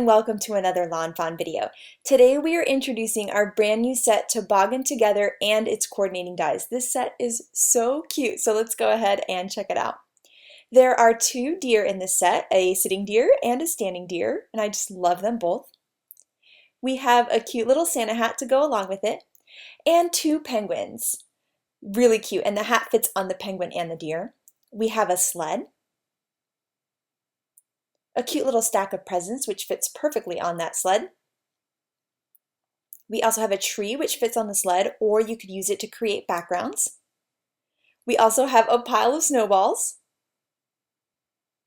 and welcome to another Lawn Fawn video. Today we are introducing our brand new set Toboggan Together and its coordinating dies. This set is so cute, so let's go ahead and check it out. There are two deer in this set, a sitting deer and a standing deer, and I just love them both. We have a cute little Santa hat to go along with it, and two penguins. Really cute, and the hat fits on the penguin and the deer. We have a sled, a cute little stack of presents which fits perfectly on that sled. We also have a tree which fits on the sled, or you could use it to create backgrounds. We also have a pile of snowballs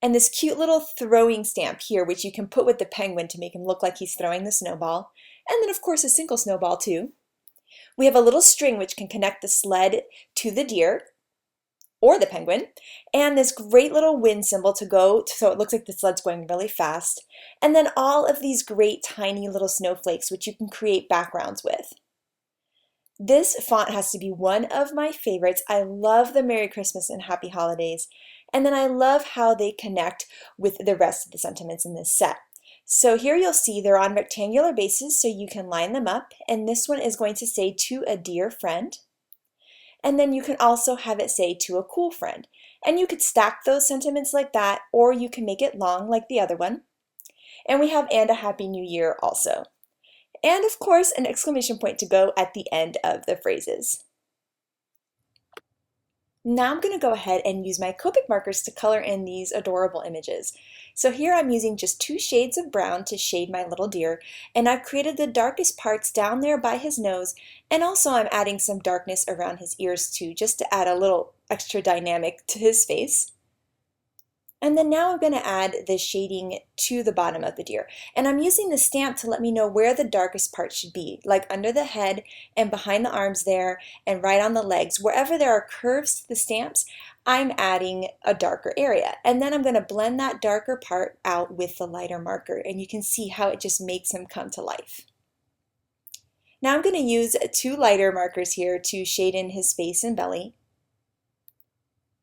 and this cute little throwing stamp here which you can put with the penguin to make him look like he's throwing the snowball, and then of course a single snowball too. We have a little string which can connect the sled to the deer or the penguin, and this great little wind symbol to go so it looks like the sled's going really fast, and then all of these great tiny little snowflakes which you can create backgrounds with. This font has to be one of my favorites. I love the Merry Christmas and Happy Holidays, and then I love how they connect with the rest of the sentiments in this set. So here you'll see they're on rectangular bases so you can line them up, and this one is going to say to a dear friend. And then you can also have it say to a cool friend. And you could stack those sentiments like that, or you can make it long like the other one. And we have and a Happy New Year also. And of course, an exclamation point to go at the end of the phrases. Now I'm going to go ahead and use my Copic markers to color in these adorable images. So here I'm using just 2 shades of brown to shade my little deer, and I've created the darkest parts down there by his nose, and also I'm adding some darkness around his ears too, just to add a little extra dynamic to his face. And then now I'm going to add the shading to the bottom of the deer. And I'm using the stamp to let me know where the darkest part should be, like under the head and behind the arms there and right on the legs. Wherever there are curves to the stamps, I'm adding a darker area. And then I'm going to blend that darker part out with the lighter marker, and you can see how it just makes him come to life. Now I'm going to use 2 lighter markers here to shade in his face and belly.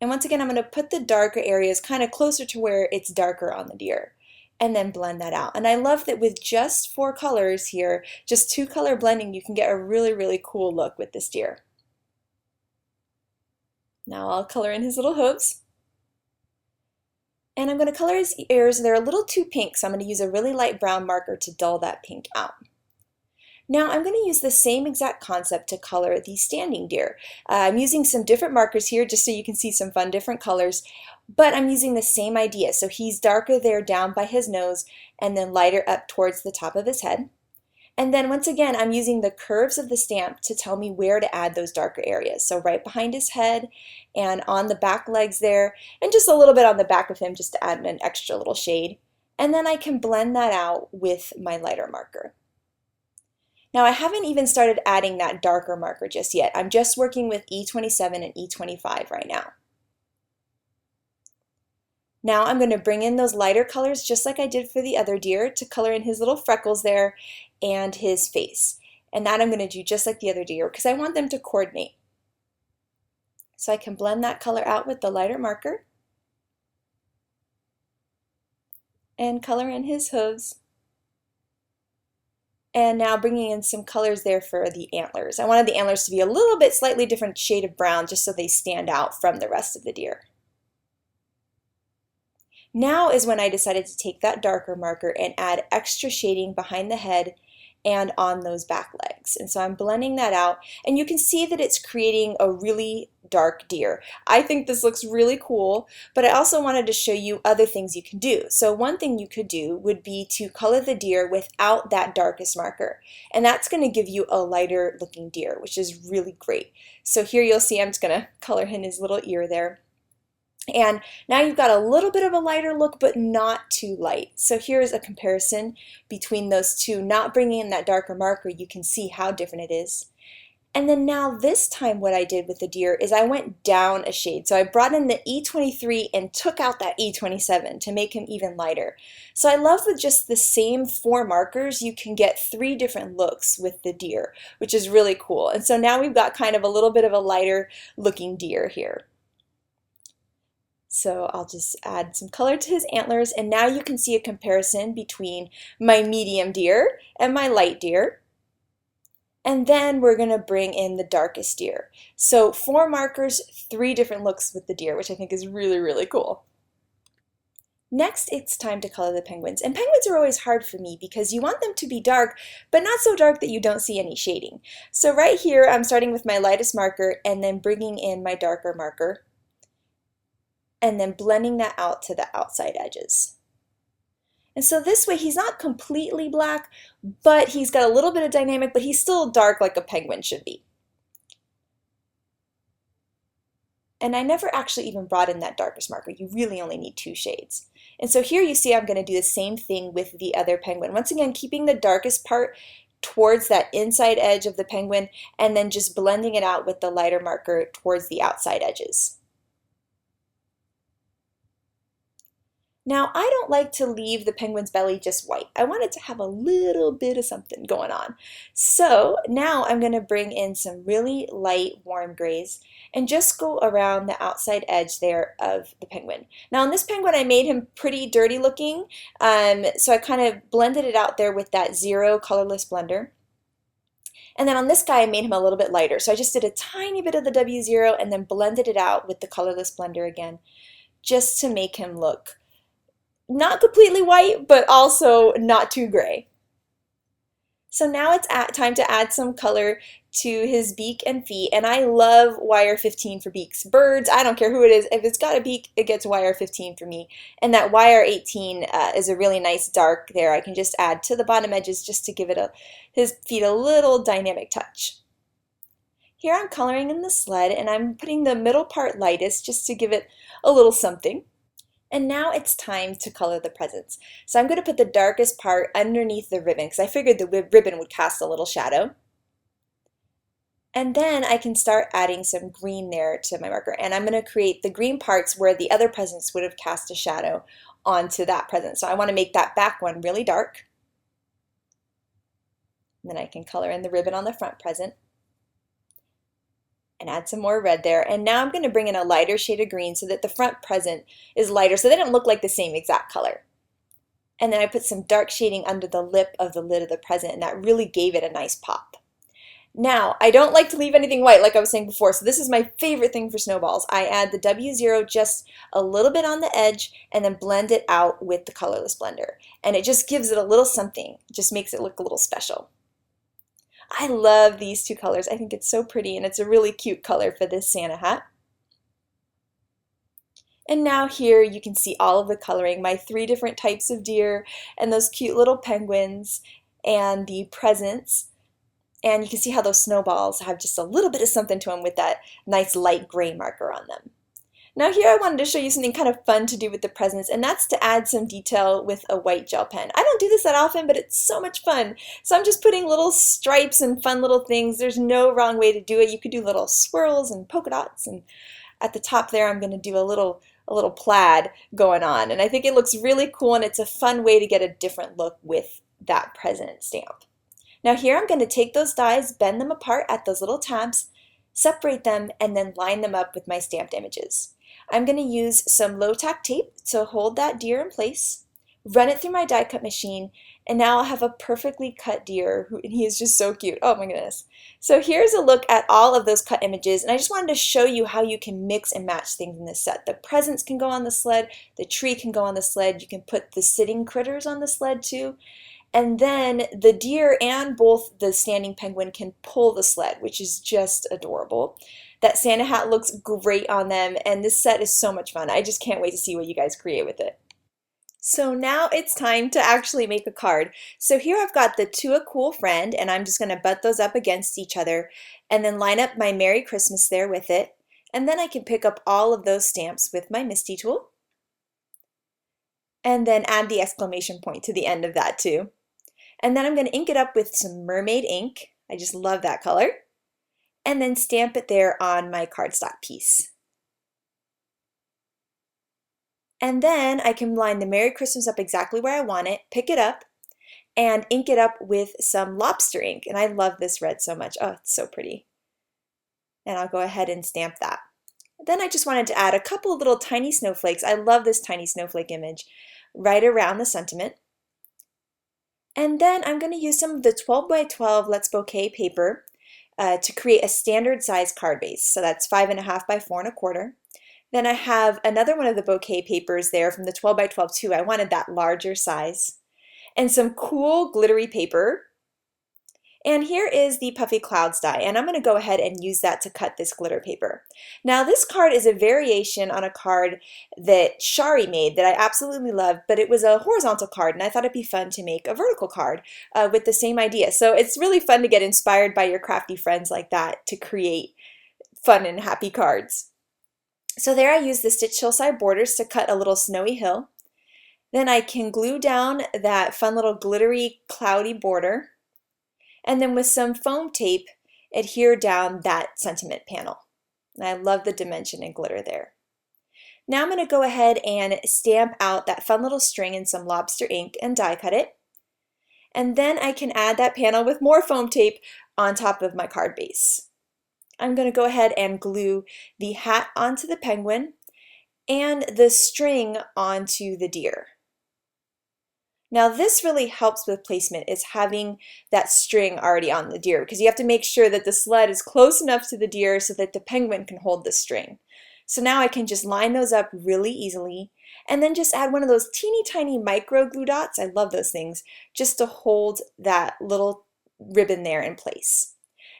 And once again, I'm going to put the darker areas kind of closer to where it's darker on the deer, and then blend that out. And I love that with just 4 colors here, just 2 color blending, you can get a really, really cool look with this deer. Now I'll color in his little hooves. And I'm going to color his ears. They're a little too pink, so I'm going to use a really light brown marker to dull that pink out. Now I'm going to use the same exact concept to color the standing deer. I'm using some different markers here just so you can see some fun different colors, but I'm using the same idea. So he's darker there down by his nose and then lighter up towards the top of his head. And then once again, I'm using the curves of the stamp to tell me where to add those darker areas. So right behind his head and on the back legs there, and just a little bit on the back of him just to add an extra little shade. And then I can blend that out with my lighter marker. Now I haven't even started adding that darker marker just yet. I'm just working with E27 and E25 right now. Now I'm going to bring in those lighter colors just like I did for the other deer to color in his little freckles there and his face. And that I'm going to do just like the other deer because I want them to coordinate. So I can blend that color out with the lighter marker and color in his hooves. And now bringing in some colors there for the antlers. I wanted the antlers to be a little bit slightly different shade of brown just so they stand out from the rest of the deer. Now is when I decided to take that darker marker and add extra shading behind the head and on those back legs. And so I'm blending that out, and you can see that it's creating a really dark deer. I think this looks really cool, but I also wanted to show you other things you can do. So one thing you could do would be to color the deer without that darkest marker, and that's going to give you a lighter looking deer, which is really great. So here you'll see I'm just going to color in his little ear there. And now you've got a little bit of a lighter look, but not too light. So here's a comparison between those two. Not bringing in that darker marker, you can see how different it is. And then now this time what I did with the deer is I went down a shade. So I brought in the E23 and took out that E27 to make him even lighter. So I love with just the same 4 markers, you can get 3 different looks with the deer, which is really cool. And so now we've got kind of a little bit of a lighter looking deer here. So I'll just add some color to his antlers, and now you can see a comparison between my medium deer and my light deer. And then we're going to bring in the darkest deer. So 4 markers, 3 different looks with the deer, which I think is really, really cool. Next, it's time to color the penguins. And penguins are always hard for me because you want them to be dark, but not so dark that you don't see any shading. So right here, I'm starting with my lightest marker and then bringing in my darker marker and then blending that out to the outside edges. And so this way, he's not completely black, but he's got a little bit of dynamic, but he's still dark like a penguin should be. And I never actually even brought in that darkest marker. You really only need 2 shades. And so here you see I'm going to do the same thing with the other penguin. Once again, keeping the darkest part towards that inside edge of the penguin and then just blending it out with the lighter marker towards the outside edges. Now, I don't like to leave the penguin's belly just white. I want it to have a little bit of something going on. So now I'm going to bring in some really light warm grays and just go around the outside edge there of the penguin. Now on this penguin, I made him pretty dirty looking, so I kind of blended it out there with that 0 colorless blender. And then on this guy, I made him a little bit lighter. So I just did a tiny bit of the W0 and then blended it out with the colorless blender again, just to make him look not completely white, but also not too gray. So now it's time to add some color to his beak and feet, and I love wire 15 for beaks. Birds, I don't care who it is, if it's got a beak, it gets wire 15 for me. And that wire 18 is a really nice dark there. I can just add to the bottom edges just to give it his feet a little dynamic touch. Here I'm coloring in the sled, and I'm putting the middle part lightest just to give it a little something. And now it's time to color the presents. So I'm going to put the darkest part underneath the ribbon because I figured the ribbon would cast a little shadow. And then I can start adding some green there to my marker. And I'm going to create the green parts where the other presents would have cast a shadow onto that present. So I want to make that back one really dark. And then I can color in the ribbon on the front present and add some more red there. And now I'm going to bring in a lighter shade of green so that the front present is lighter so they don't look like the same exact color. And then I put some dark shading under the lip of the lid of the present, and that really gave it a nice pop. Now, I don't like to leave anything white like I was saying before, so this is my favorite thing for snowballs. I add the W0 just a little bit on the edge and then blend it out with the colorless blender. And it just gives it a little something, it just makes it look a little special. I love these 2 colors. I think it's so pretty, and it's a really cute color for this Santa hat. And now here you can see all of the coloring, my 3 different types of deer and those cute little penguins and the presents. And you can see how those snowballs have just a little bit of something to them with that nice light gray marker on them. Now here I wanted to show you something kind of fun to do with the presents, and that's to add some detail with a white gel pen. I don't do this that often, but it's so much fun. So I'm just putting little stripes and fun little things. There's no wrong way to do it. You could do little swirls and polka dots, and at the top there I'm going to do a little plaid going on. And I think it looks really cool, and it's a fun way to get a different look with that present stamp. Now here I'm going to take those dies, bend them apart at those little tabs, separate them, and then line them up with my stamped images. I'm going to use some low-tack tape to hold that deer in place, run it through my die cut machine, and now I'll have a perfectly cut deer, and he is just so cute. Oh my goodness. So here's a look at all of those cut images, and I just wanted to show you how you can mix and match things in this set. The presents can go on the sled, the tree can go on the sled, you can put the sitting critters on the sled too, and then the deer and both the standing penguin can pull the sled, which is just adorable. That Santa hat looks great on them, and this set is so much fun. I just can't wait to see what you guys create with it. So now it's time to actually make a card. So here I've got the To a Cool Friend, and I'm just going to butt those up against each other and then line up my Merry Christmas there with it. And then I can pick up all of those stamps with my Misty tool and then add the exclamation point to the end of that too. And then I'm going to ink it up with some mermaid ink. I just love that color. And then stamp it there on my cardstock piece. And then I can line the Merry Christmas up exactly where I want it, pick it up, and ink it up with some lobster ink. And I love this red so much. Oh, it's so pretty. And I'll go ahead and stamp that. Then I just wanted to add a couple of little tiny snowflakes. I love this tiny snowflake image right around the sentiment. And then I'm going to use some of the 12 by 12 Let's Bouquet paper to create a standard size card base. So that's 5.5 by 4.25. Then I have another one of the bouquet papers there from the 12 by 12 too. I wanted that larger size. And some cool glittery paper. And here is the Puffy Clouds die, and I'm going to go ahead and use that to cut this glitter paper. Now this card is a variation on a card that Shari made that I absolutely love, but it was a horizontal card, and I thought it'd be fun to make a vertical card with the same idea. So it's really fun to get inspired by your crafty friends like that to create fun and happy cards. So there I used the stitch hillside borders to cut a little snowy hill. Then I can glue down that fun little glittery cloudy border, and then with some foam tape adhere down that sentiment panel. And I love the dimension and glitter there. Now I'm going to go ahead and stamp out that fun little string in some lobster ink and die cut it. And then I can add that panel with more foam tape on top of my card base. I'm going to go ahead and glue the hat onto the penguin and the string onto the deer. Now this really helps with placement, is having that string already on the deer, because you have to make sure that the sled is close enough to the deer so that the penguin can hold the string. So now I can just line those up really easily and then just add one of those teeny tiny micro glue dots, I love those things, just to hold that little ribbon there in place.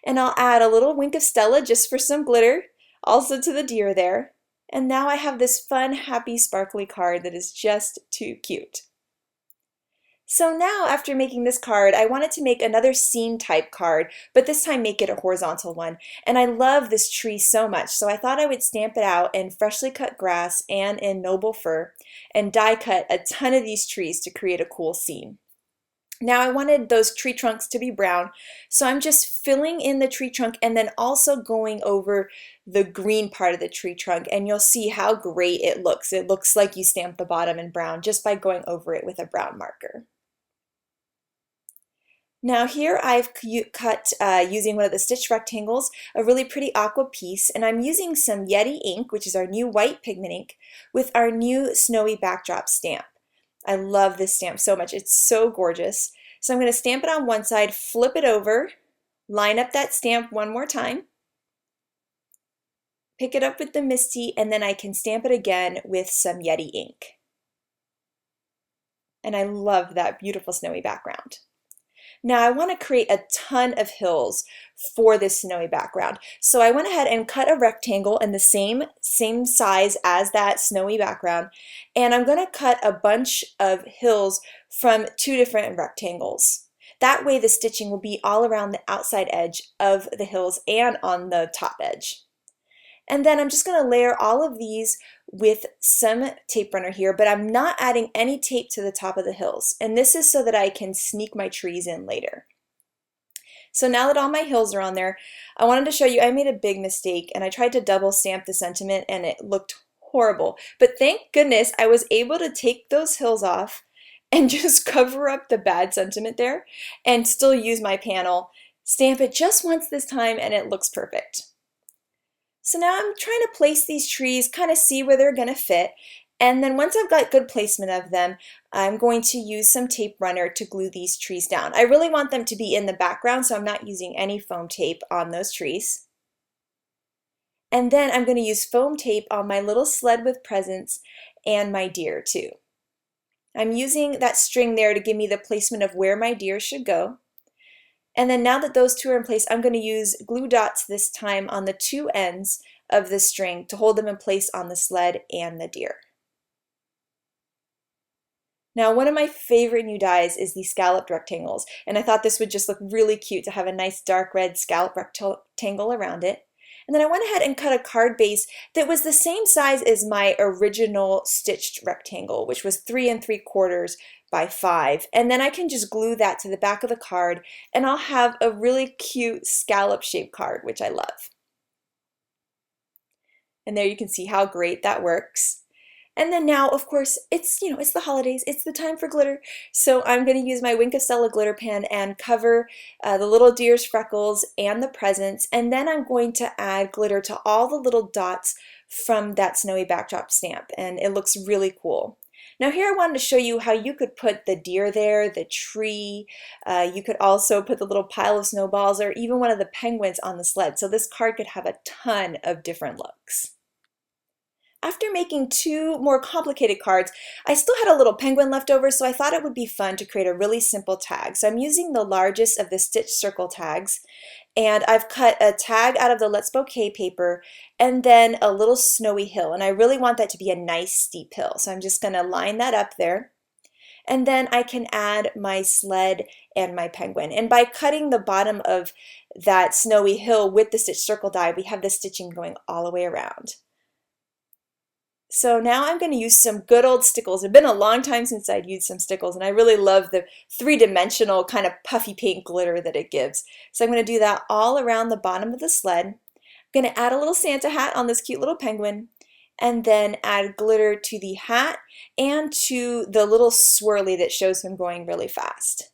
And I'll add a little wink of Stella just for some glitter, also to the deer there. And now I have this fun, happy, sparkly card that is just too cute. So now after making this card, I wanted to make another scene type card, but this time make it a horizontal one. And I love this tree so much, so I thought I would stamp it out in freshly cut grass and in noble fir and die cut a ton of these trees to create a cool scene. Now I wanted those tree trunks to be brown, so I'm just filling in the tree trunk and then also going over the green part of the tree trunk, and you'll see how great it looks. It looks like you stamped the bottom in brown just by going over it with a brown marker. Now here I've cut, using one of the stitched rectangles, a really pretty aqua piece, and I'm using some Yeti ink, which is our new white pigment ink, with our new snowy backdrop stamp. I love this stamp so much, it's so gorgeous. So I'm going to stamp it on one side, flip it over, line up that stamp one more time, pick it up with the Misty, and then I can stamp it again with some Yeti ink. And I love that beautiful snowy background. Now I want to create a ton of hills for this snowy background. So I went ahead and cut a rectangle in the same size as that snowy background, and I'm going to cut a bunch of hills from two different rectangles. That way the stitching will be all around the outside edge of the hills and on the top edge. And then I'm just going to layer all of these with some tape runner here, but I'm not adding any tape to the top of the hills. And this is so that I can sneak my trees in later. So now that all my hills are on there, I wanted to show you I made a big mistake and I tried to double stamp the sentiment and it looked horrible. But thank goodness I was able to take those hills off and just cover up the bad sentiment there and still use my panel, stamp it just once this time, and it looks perfect. So now I'm trying to place these trees, kind of see where they're going to fit, and then once I've got good placement of them, I'm going to use some tape runner to glue these trees down. I really want them to be in the background, so I'm not using any foam tape on those trees. And then I'm going to use foam tape on my little sled with presents and my deer too. I'm using that string there to give me the placement of where my deer should go. And then now that those two are in place, I'm going to use glue dots this time on the two ends of the string to hold them in place on the sled and the deer. Now, one of my favorite new dies is the scalloped rectangles, and I thought this would just look really cute to have a nice dark red scallop rectangle around it. And then I went ahead and cut a card base that was the same size as my original stitched rectangle, which was 3 3/4 by 5. And then I can just glue that to the back of the card, and I'll have a really cute scallop shaped card, which I love. And there you can see how great that works. And then now, of course, it's the holidays, it's the time for glitter. So I'm going to use my Wink of Stella glitter pen and cover the little deer's freckles and the presents. And then I'm going to add glitter to all the little dots from that snowy backdrop stamp, and it looks really cool. Now here I wanted to show you how you could put the deer there, the tree. You could also put the little pile of snowballs or even one of the penguins on the sled. So this card could have a ton of different looks. After making two more complicated cards, I still had a little penguin left over, so I thought it would be fun to create a really simple tag. So I'm using the largest of the stitch circle tags, and I've cut a tag out of the Let's Bouquet paper and then a little snowy hill, and I really want that to be a nice steep hill. So I'm just going to line that up there. And then I can add my sled and my penguin. And by cutting the bottom of that snowy hill with the stitch circle die, we have the stitching going all the way around. So now I'm going to use some good old stickles. It's been a long time since I'd used some stickles, and I really love the three-dimensional kind of puffy pink glitter that it gives. So I'm going to do that all around the bottom of the sled. I'm going to add a little Santa hat on this cute little penguin, and then add glitter to the hat and to the little swirly that shows him going really fast.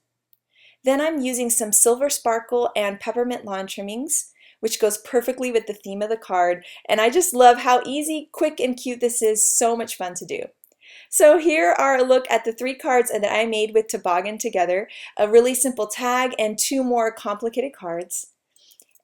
Then I'm using some silver sparkle and peppermint lawn trimmings, which goes perfectly with the theme of the card, and I just love how easy, quick, and cute this is. So much fun to do. So here are a look at the 3 cards that I made with Toboggan Together, a really simple tag and 2 more complicated cards.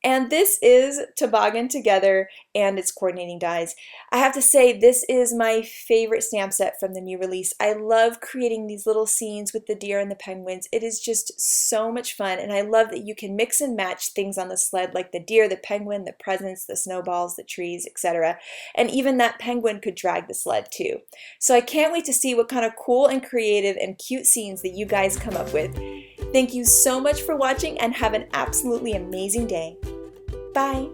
And this is Toboggan Together and its coordinating dies. I have to say, this is my favorite stamp set from the new release. I love creating these little scenes with the deer and the penguins. It is just so much fun, and I love that you can mix and match things on the sled like the deer, the penguin, the presents, the snowballs, the trees, etc. And even that penguin could drag the sled too. So I can't wait to see what kind of cool and creative and cute scenes that you guys come up with. Thank you so much for watching, and have an absolutely amazing day. Bye!